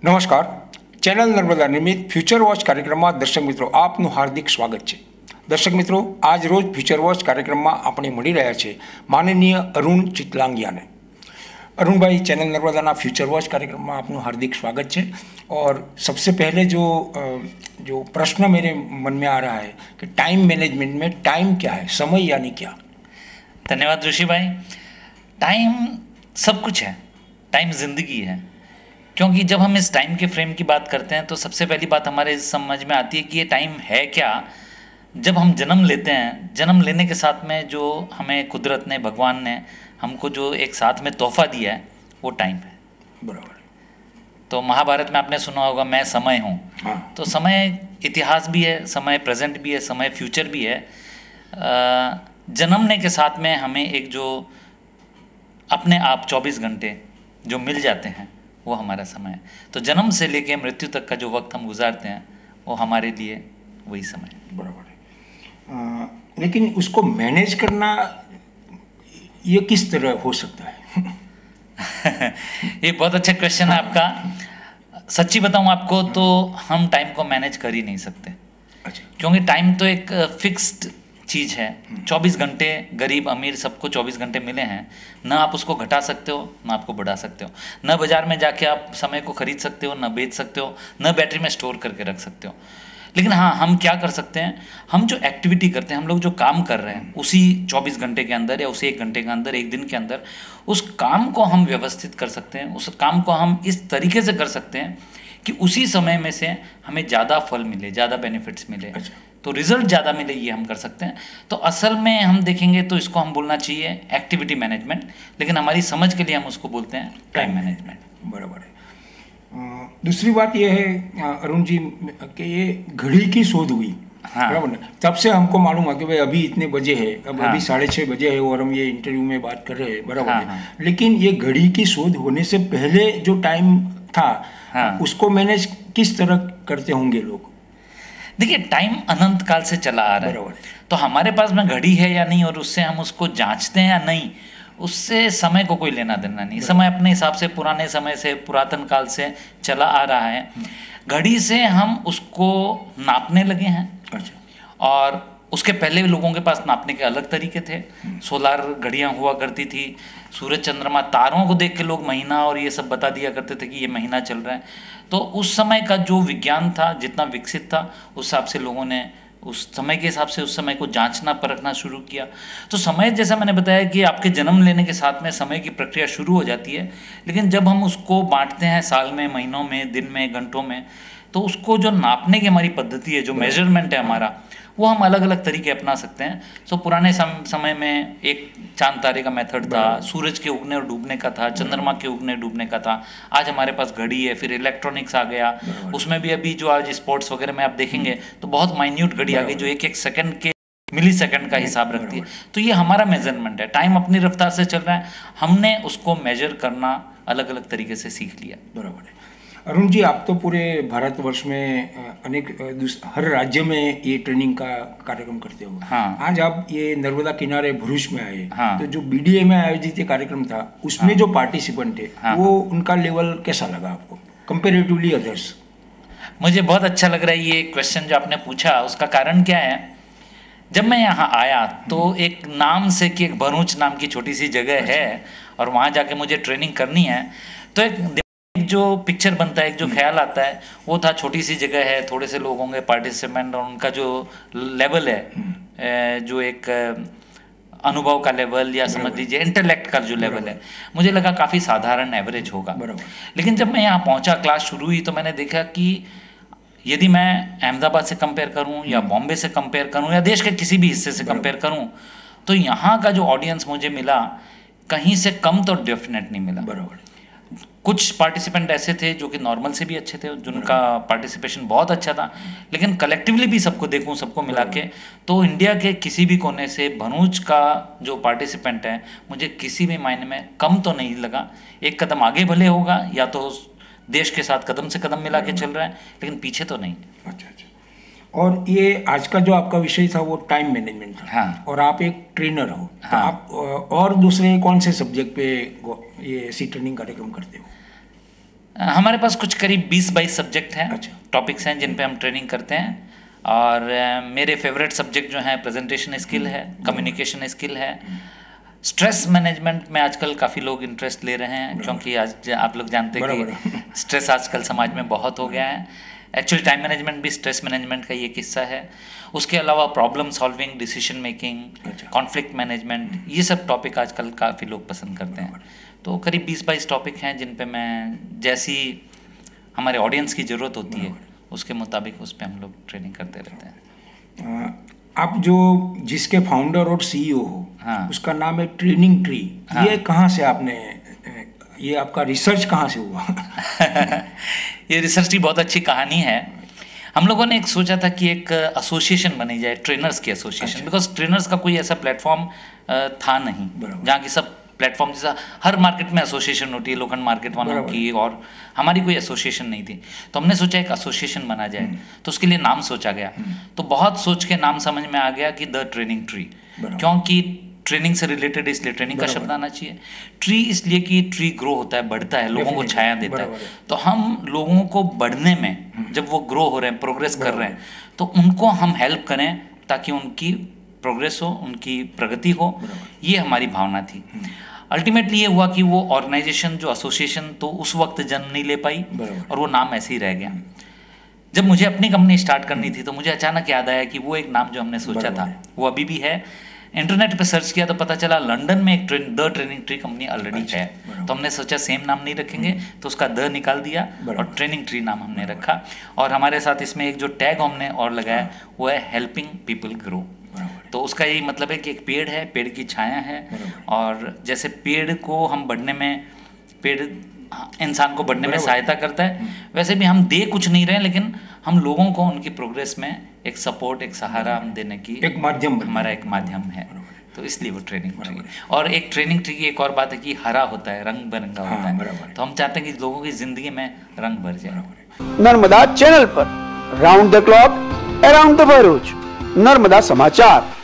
નમસ્કાર. ચેનલ નર્મદા નિમિત્ત future watch કાર્યક્રમમાં દર્શક મિત્રો આપનું હાર્દિક સ્વાગત છે. દર્શક મિત્રો, આજ રોજ ફ્યુચર વોચ કાર્યક્રમમાં આપણે મળી રહ્યા છે માનનીય અરુણ ચિતલાંગિયાને. अरुण भाई, चैनल नर्मदाना फ्यूचर वॉच कार्यक्रम में आपનું हार्दिक स्वागत है. और सबसे पहले जो प्रश्न मेरे मन में आ रहा है कि टाइम मैनेजमेंट में टाइम क्या है, समय यानी क्या? धन्यवाद ऋषि भाई. टाइम सब कुछ है, टाइम जिंदगी है. क्योंकि जब हम इस टाइम के फ्रेम की बात करते हैं तो सबसे पहली बात हमारे समझ में आती है कि ये टाइम है क्या. जब हम जन्म लेते हैं, जन्म लेने के साथ में जो हमें कुदरत ने, भगवान ने हमको जो एक साथ में तोहफा दिया है वो टाइम है. बराबर. तो महाभारत में आपने सुना होगा मैं समय हूँ. हाँ. तो समय इतिहास भी है, समय प्रेजेंट भी है, समय फ्यूचर भी है. जन्मने के साथ में हमें एक जो अपने आप 24 घंटे जो मिल जाते हैं वो हमारा समय है. तो जन्म से लेके मृत्यु तक का जो वक्त हम गुजारते हैं वो हमारे लिए वही समय है. बराबर है. लेकिन उसको मैनेज करना ये किस तरह हो सकता है? ये बहुत अच्छा क्वेश्चन है आपका. सच्ची बताऊं आपको तो हम टाइम को मैनेज कर ही नहीं सकते. अच्छा. क्योंकि टाइम तो एक फिक्स्ड चीज़ है. 24 घंटे गरीब अमीर सबको 24 घंटे मिले हैं. ना आप उसको घटा सकते हो, ना आपको बढ़ा सकते हो. न बाजार में जाके आप समय को खरीद सकते हो, न बेच सकते हो, न बैटरी में स्टोर करके रख सकते हो. लेकिन हाँ, हम क्या कर सकते हैं, हम जो एक्टिविटी करते हैं, हम लोग जो काम कर रहे हैं उसी 24 घंटे के अंदर या उसी 1 घंटे के अंदर, एक दिन के अंदर उस काम को हम व्यवस्थित कर सकते हैं. उस काम को हम इस तरीके से कर सकते हैं कि उसी समय में से हमें ज़्यादा फल मिले, ज़्यादा बेनिफिट्स मिले. अच्छा. तो रिजल्ट ज़्यादा मिले, ये हम कर सकते हैं. तो असल में हम देखेंगे तो इसको हम बोलना चाहिए एक्टिविटी मैनेजमेंट, लेकिन हमारी समझ के लिए हम उसको बोलते हैं टाइम मैनेजमेंट. बराबर है. दूसरी बात यह है अरुण जी कि ये घड़ी की शोध हुई. हाँ. बराबर ना. तब से हमको मालूम है कि भाई अभी इतने बजे है, अब हाँ. अभी 6:30 बजे है और हम ये इंटरव्यू में बात कर रहे हैं. बराबर हाँ, है. हाँ. लेकिन ये घड़ी की शोध होने से पहले जो टाइम था, हाँ. उसको मैनेज किस तरह करते होंगे लोग? देखिए, टाइम अनंत काल से चला आ रहा है. बराबर. तो हमारे पास में घड़ी है या नहीं और उससे हम उसको जांचते हैं या नहीं, उससे समय को कोई लेना देना नहीं. समय अपने हिसाब से पुराने समय से, पुरातन काल से चला आ रहा है. घड़ी से हम उसको नापने लगे हैं. अच्छा. और उसके पहले लोगों के पास नापने के अलग तरीके थे. सोलार घड़ियाँ हुआ करती थी. सूरज चंद्रमा तारों को देख के लोग महीना और ये सब बता दिया करते थे कि ये महीना चल रहा है. तो उस समय का जो विज्ञान था, जितना विकसित था, उस हिसाब से लोगों ने उस समय के हिसाब से उस समय को जांचना परखना शुरू किया. तो समय, जैसा मैंने बताया कि आपके जन्म लेने के साथ में समय की प्रक्रिया शुरू हो जाती है. लेकिन जब हम उसको बांटते हैं साल में, महीनों में, दिन में, घंटों में, तो उसको जो नापने की हमारी पद्धति है, जो मेजरमेंट है हमारा, वो हम अलग अलग तरीके अपना सकते हैं. सो पुराने समय में एक चांद तारे का मेथड था, सूरज के उगने और डूबने का था, चंद्रमा के उगने डूबने का था. आज हमारे पास घड़ी है, फिर इलेक्ट्रॉनिक्स आ गया. उसमें भी अभी जो आज स्पोर्ट्स वगैरह में आप देखेंगे तो बहुत माइन्यूट घड़ी आ गई जो एक एक सेकंड के, मिली सेकंड का हिसाब रखती है. तो ये हमारा मेजरमेंट है. टाइम अपनी रफ्तार से चल रहा है, हमने उसको मेजर करना अलग अलग तरीके से सीख लिया. बराबर है. अरुण जी, आप तो पूरे भारतवर्ष में अनेक हर राज्य में ये ट्रेनिंग का कार्यक्रम करते हो. हाँ. आज आप ये नर्मदा किनारे भरूच में आए. हाँ. तो जो बीडीए में आयोजित ये कार्यक्रम था, उसमें हाँ. जो पार्टिसिपेंट थे, हाँ. वो उनका लेवल कैसा लगा आपको कंपेरेटिवली अदर्स? मुझे बहुत अच्छा लग रहा है ये क्वेश्चन जो आपने पूछा. उसका कारण क्या है, जब मैं यहाँ आया तो एक नाम से कि एक भरूच नाम की छोटी सी जगह है और वहाँ जाके मुझे ट्रेनिंग करनी है, तो एक जो पिक्चर बनता है, एक जो ख्याल आता है, वो था छोटी सी जगह है, थोड़े से लोग होंगे पार्टिसिपेंट, और उनका जो लेवल है, जो एक अनुभव का लेवल या समझ लीजिए इंटेलेक्ट का जो लेवल है, मुझे लगा काफ़ी साधारण एवरेज होगा. लेकिन जब मैं यहाँ पहुँचा, क्लास शुरू हुई, तो मैंने देखा कि यदि मैं अहमदाबाद से कंपेयर करूं या बॉम्बे से कंपेयर करूं या देश के किसी भी हिस्से से कंपेयर करूं, तो यहाँ का जो ऑडियंस मुझे मिला कहीं से कम तो डेफिनेट नहीं मिला. बराबर. कुछ पार्टिसिपेंट ऐसे थे जो कि नॉर्मल से भी अच्छे थे, जिनका पार्टिसिपेशन बहुत अच्छा था. लेकिन कलेक्टिवली भी सबको देखूं, सबको मिला के, तो इंडिया के किसी भी कोने से भरूच का जो पार्टिसिपेंट है मुझे किसी भी मायने में कम तो नहीं लगा. एक कदम आगे भले होगा, या तो देश के साथ कदम से कदम मिला के चल रहा है, लेकिन पीछे तो नहीं. अच्छा. अच्छा. और ये आज का जो आपका विषय था वो टाइम मैनेजमेंट था. हाँ. और आप एक ट्रेनर हो. हाँ. तो आप और दूसरे कौन से सब्जेक्ट पे ये ऐसी ट्रेनिंग कार्यक्रम करते हो? हमारे पास कुछ करीब 20-22 सब्जेक्ट हैं, अच्छा। टॉपिक्स हैं जिन पे हम ट्रेनिंग करते हैं। और मेरे फेवरेट सब्जेक्ट जो हैं प्रेजेंटेशन स्किल है, कम्युनिकेशन स्किल है, स्ट्रेस मैनेजमेंट में आजकल काफ़ी लोग इंटरेस्ट ले रहे हैं, क्योंकि आज आप लोग जानते हैं कि स्ट्रेस आजकल समाज में बहुत हो गया है। एक्चुअली टाइम मैनेजमेंट भी स्ट्रेस मैनेजमेंट का ये किस्सा है। उसके अलावा problem solving, decision making, conflict management, ये सब टॉपिक आजकल काफ़ी लोग पसंद करते हैं। तो करीब 20-22 टॉपिक हैं जिन पे मैं, जैसी हमारे ऑडियंस की ज़रूरत होती है उसके मुताबिक उस पर हम लोग ट्रेनिंग करते रहते हैं। आप जो जिसके फाउंडर और सीईओ हो, हाँ। उसका नाम है ट्रेनिंग ट्री। हाँ। ये कहाँ से आपने, ये आपका रिसर्च कहाँ से हुआ? ये रिसर्च की बहुत अच्छी कहानी है। हम लोगों ने एक सोचा था कि एक एसोसिएशन बनी जाए, ट्रेनर्स की एसोसिएशन, बिकॉज ट्रेनर्स का कोई ऐसा प्लेटफॉर्म था नहीं जहाँ की सब प्लेटफॉर्म, जैसा हर मार्केट में एसोसिएशन होती है, लोखंड मार्केट वालों की, और हमारी कोई एसोसिएशन नहीं थी। तो हमने सोचा एक एसोसिएशन बना जाए, तो उसके लिए नाम सोचा गया। तो बहुत सोच के नाम समझ में आ गया कि द ट्रेनिंग ट्री, क्योंकि ट्रेनिंग से रिलेटेड, इसलिए ट्रेनिंग का शब्द आना चाहिए। ट्री इसलिए कि ट्री ग्रो होता है, बढ़ता है, लोगों को छाया देता है। तो हम लोगों को बढ़ने में, जब वो ग्रो हो रहे हैं, प्रोग्रेस कर रहे हैं, तो उनको हम हेल्प करें ताकि उनकी प्रोग्रेस हो, उनकी प्रगति हो। ये हमारी भावना थी। अल्टीमेटली ये हुआ कि वो ऑर्गेनाइजेशन, जो एसोसिएशन, तो उस वक्त जन्म नहीं ले पाई और वो नाम ऐसे ही रह गया। जब मुझे अपनी कंपनी स्टार्ट करनी थी तो मुझे अचानक याद आया कि वो एक नाम जो हमने सोचा था वो अभी भी है। इंटरनेट पे सर्च किया तो पता चला लंदन में एक the training tree company already है। तो हमने सोचा सेम नाम नहीं रखेंगे, तो उसका द निकाल दिया और ट्रेनिंग ट्री नाम हमने रखा। और हमारे साथ इसमें एक जो टैग हमने और लगाया वो है हेल्पिंग पीपल ग्रो। तो उसका यही मतलब है कि एक पेड़ है, पेड़ की छाया है, और जैसे पेड़ को हम बढ़ने में, पेड़ इंसान को बढ़ने में सहायता करता है, वैसे भी हम दे कुछ नहीं रहे, लेकिन हम लोगों को उनकी प्रोग्रेस में एक सपोर्ट, एक सहारा हम देने की एक माध्यम, हमारा एक माध्यम है। तो इसलिए वो ट्रेनिंग ट्री। और एक ट्रेनिंग ट्री की एक और बात है कि हरा होता है, रंग बिरंगा होता है। तो हम चाहते हैं कि लोगों की जिंदगी में रंग भर जाए। नर्मदा चैनल पर round the clock, around the Bharuch, Narmada समाचार।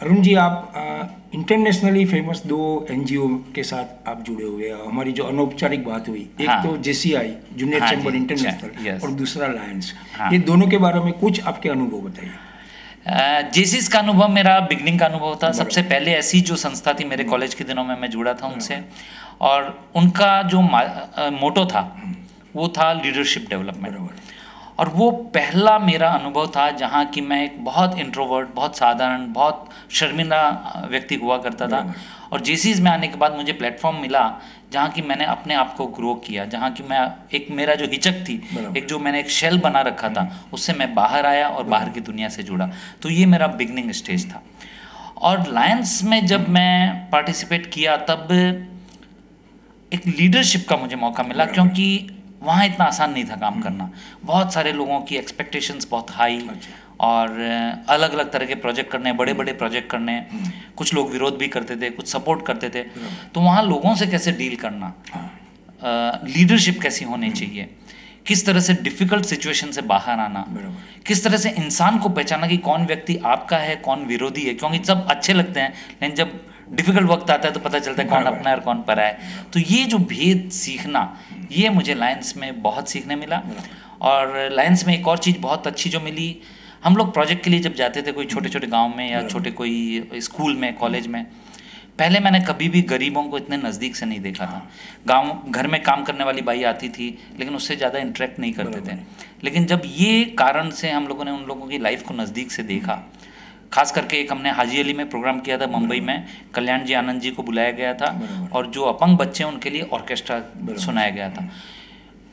अरुण जी, आप इंटरनेशनली फेमस 2 एनजीओ के साथ आप जुड़े हुए हैं। हमारी जो अनौपचारिक बात हुई, एक तो JCI जूनियर चैम्बर इंटरनेशनल, और दूसरा लायंस। ये दोनों के बारे में कुछ आपके अनुभव बताइए। जेसीस का अनुभव मेरा बिगनिंग का अनुभव था। सबसे पहले ऐसी जो संस्था थी, मेरे कॉलेज के दिनों में मैं जुड़ा था उनसे, और उनका जो मोटो था वो था लीडरशिप डेवलपमेंट। और वो पहला मेरा अनुभव था जहाँ कि मैं एक बहुत इंट्रोवर्ट, बहुत साधारण, बहुत शर्मिंदा व्यक्ति हुआ करता था, और जेसीस में आने के बाद मुझे प्लेटफॉर्म मिला जहाँ कि मैंने अपने आप को ग्रो किया, जहाँ कि मैं एक, मेरा जो हिचक थी, एक जो मैंने एक शेल बना रखा था, उससे मैं बाहर आया और बाहर की दुनिया से जुड़ा। तो ये मेरा बिगनिंग स्टेज था। और लायंस में जब मैं पार्टिसिपेट किया तब एक लीडरशिप का मुझे मौका मिला, क्योंकि वहाँ इतना आसान नहीं था काम करना। बहुत सारे लोगों की एक्सपेक्टेशंस बहुत हाई, और अलग अलग तरह के प्रोजेक्ट करने, बड़े बड़े प्रोजेक्ट करने। कुछ लोग विरोध भी करते थे, कुछ सपोर्ट करते थे। तो वहाँ लोगों से कैसे डील करना, लीडरशिप कैसी होनी चाहिए, किस तरह से डिफ़िकल्ट सिचुएशन से बाहर आना, किस तरह से इंसान को पहचाना कि कौन व्यक्ति आपका है, कौन विरोधी है। क्योंकि सब अच्छे लगते हैं, लेकिन जब डिफ़िकल्ट वक्त आता है तो पता चलता है कौन अपना है और कौन परा है। तो ये जो भेद सीखना, ये मुझे लायंस में बहुत सीखने मिला। और लायंस में एक और चीज़ बहुत अच्छी जो मिली, हम लोग प्रोजेक्ट के लिए जब जाते थे कोई छोटे छोटे गांव में या छोटे कोई स्कूल में, कॉलेज में, पहले मैंने कभी भी गरीबों को इतने नज़दीक से नहीं देखा था। गांव घर में काम करने वाली बाई आती थी, लेकिन उससे ज़्यादा इंटरेक्ट नहीं करते थे। लेकिन जब ये कारण से हम लोगों ने उन लोगों की लाइफ को नज़दीक से देखा, खास करके एक हमने हाजी अली में प्रोग्राम किया था मुंबई में, कल्याण जी आनंद जी को बुलाया गया था, और जो अपंग बच्चे हैं उनके लिए ऑर्केस्ट्रा सुनाया गया था।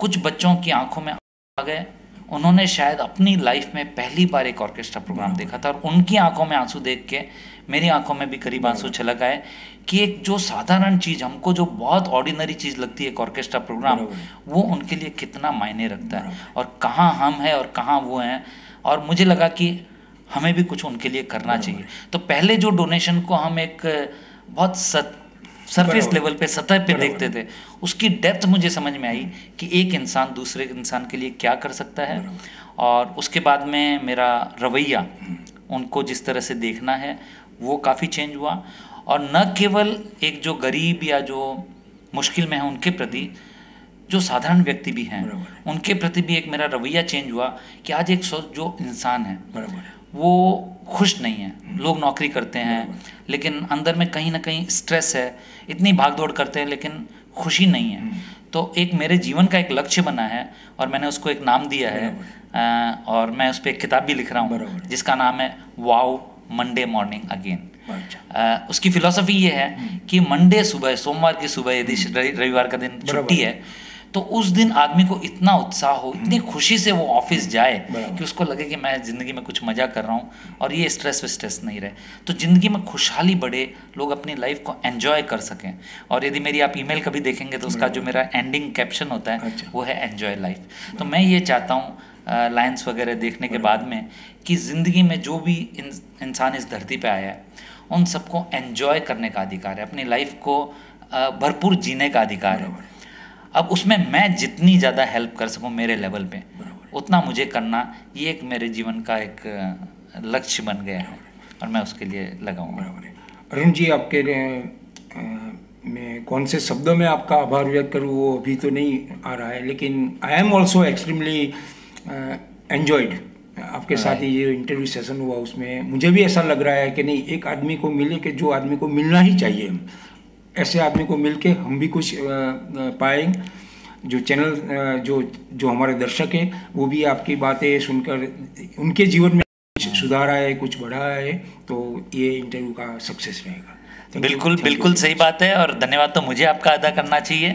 कुछ बच्चों की आंखों में आ गए, उन्होंने शायद अपनी लाइफ में पहली बार एक ऑर्केस्ट्रा प्रोग्राम देखा था, और उनकी आंखों में आंसू देख के मेरी आंखों में भी करीब आंसू छलक आए कि एक जो साधारण चीज़, हमको जो बहुत ऑर्डिनरी चीज़ लगती है एक ऑर्केस्ट्रा प्रोग्राम, वो उनके लिए कितना मायने रखता है, और कहाँ हम हैं और कहाँ वो हैं। और मुझे लगा कि हमें भी कुछ उनके लिए करना चाहिए। तो पहले जो डोनेशन को हम एक बहुत सरफेस लेवल पे, सतह पे देखते थे, उसकी डेप्थ मुझे समझ में आई कि एक इंसान दूसरे इंसान के लिए क्या कर सकता है। और उसके बाद में मेरा रवैया उनको जिस तरह से देखना है वो काफ़ी चेंज हुआ। और न केवल एक जो गरीब या जो मुश्किल में है उनके प्रति, जो साधारण व्यक्ति भी हैं उनके प्रति भी एक मेरा रवैया चेंज हुआ कि आज एक जो इंसान है वो खुश नहीं है। लोग नौकरी करते हैं लेकिन अंदर में कहीं ना कहीं स्ट्रेस है, इतनी भागदौड़ करते हैं लेकिन खुशी नहीं है। तो एक मेरे जीवन का एक लक्ष्य बना है और मैंने उसको एक नाम दिया है, और मैं उस पर एक किताब भी लिख रहा हूँ जिसका नाम है वाओ मंडे मॉर्निंग अगेन। उसकी फिलॉसफी ये है कि मंडे सुबह, सोमवार की सुबह यदि रविवार का दिन छुट्टी है तो उस दिन आदमी को इतना उत्साह हो, इतनी खुशी से वो ऑफिस जाए कि उसको लगे कि मैं ज़िंदगी में कुछ मज़ा कर रहा हूँ और ये स्ट्रेस नहीं रहे। तो ज़िंदगी में खुशहाली बढ़े, लोग अपनी लाइफ को एंजॉय कर सकें। और यदि मेरी आप ईमेल कभी देखेंगे तो उसका जो मेरा एंडिंग कैप्शन होता है वो है एंजॉय लाइफ। तो मैं ये चाहता हूँ लायंस वगैरह देखने के बाद में कि ज़िंदगी में जो भी इंसान इस धरती पर आया है उन सबको एंजॉय करने का अधिकार है, अपनी लाइफ को भरपूर जीने का अधिकार है। अब उसमें मैं जितनी ज़्यादा हेल्प कर सकूं मेरे लेवल पे उतना मुझे करना, ये एक मेरे जीवन का एक लक्ष्य बन गया है और मैं उसके लिए लगाऊंगा। अरुण जी, आपके मैं कौन से शब्दों में आपका आभार व्यक्त करूँ वो अभी तो नहीं आ रहा है, लेकिन I am also extremely enjoyed आपके साथ ये जो इंटरव्यू सेशन हुआ उसमें मुझे भी ऐसा लग रहा है कि नहीं, एक आदमी को मिले कि जो आदमी को मिलना ही चाहिए, ऐसे आदमी को मिलके हम भी कुछ पाएंगे। जो चैनल जो हमारे दर्शक हैं वो भी आपकी बातें सुनकर उनके जीवन में कुछ सुधार आए, कुछ बढ़ा है, तो ये इंटरव्यू का सक्सेस रहेगा। बिल्कुल सही बात है, और धन्यवाद तो मुझे आपका अदा करना चाहिए,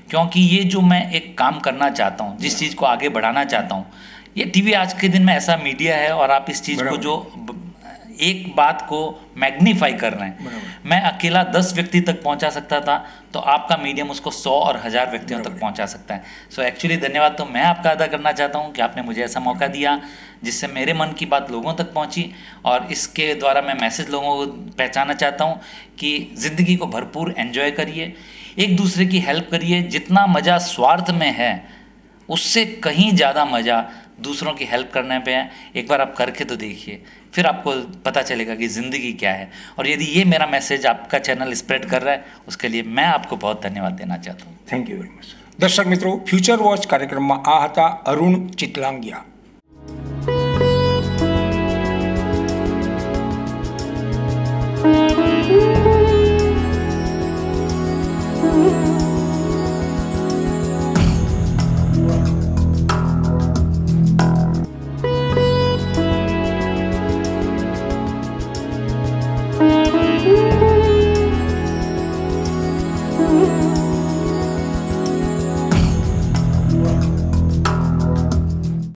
क्योंकि ये जो मैं एक काम करना चाहता हूँ, जिस चीज़ को आगे बढ़ाना चाहता हूँ, ये टीवी आज के दिन में ऐसा मीडिया है और आप इस चीज़ को जो एक बात को मैग्नीफाई कर रहे हैं। मैं अकेला 10 व्यक्ति तक पहुंचा सकता था, तो आपका मीडियम उसको 100 और 1000 व्यक्तियों तक पहुंचा सकता है। सो एक्चुअली धन्यवाद तो मैं आपका अदा करना चाहता हूं कि आपने मुझे ऐसा मौका दिया जिससे मेरे मन की बात लोगों तक पहुंची, और इसके द्वारा मैं मैसेज लोगों को पहचाना चाहता हूं कि ज़िंदगी को भरपूर एंजॉय करिए, एक दूसरे की हेल्प करिए। जितना मज़ा स्वार्थ में है उससे कहीं ज़्यादा मज़ा दूसरों की हेल्प करने पे है। एक बार आप करके तो देखिए, फिर आपको पता चलेगा कि ज़िंदगी क्या है। और यदि ये मेरा मैसेज आपका चैनल स्प्रेड कर रहा है उसके लिए मैं आपको बहुत धन्यवाद देना चाहता हूँ। Thank you very much. दर्शक મિત્રો, ફ્યુચર વોચ કાર્યક્રમમાં આ હતા અરુણ ચિતલાંગિયા।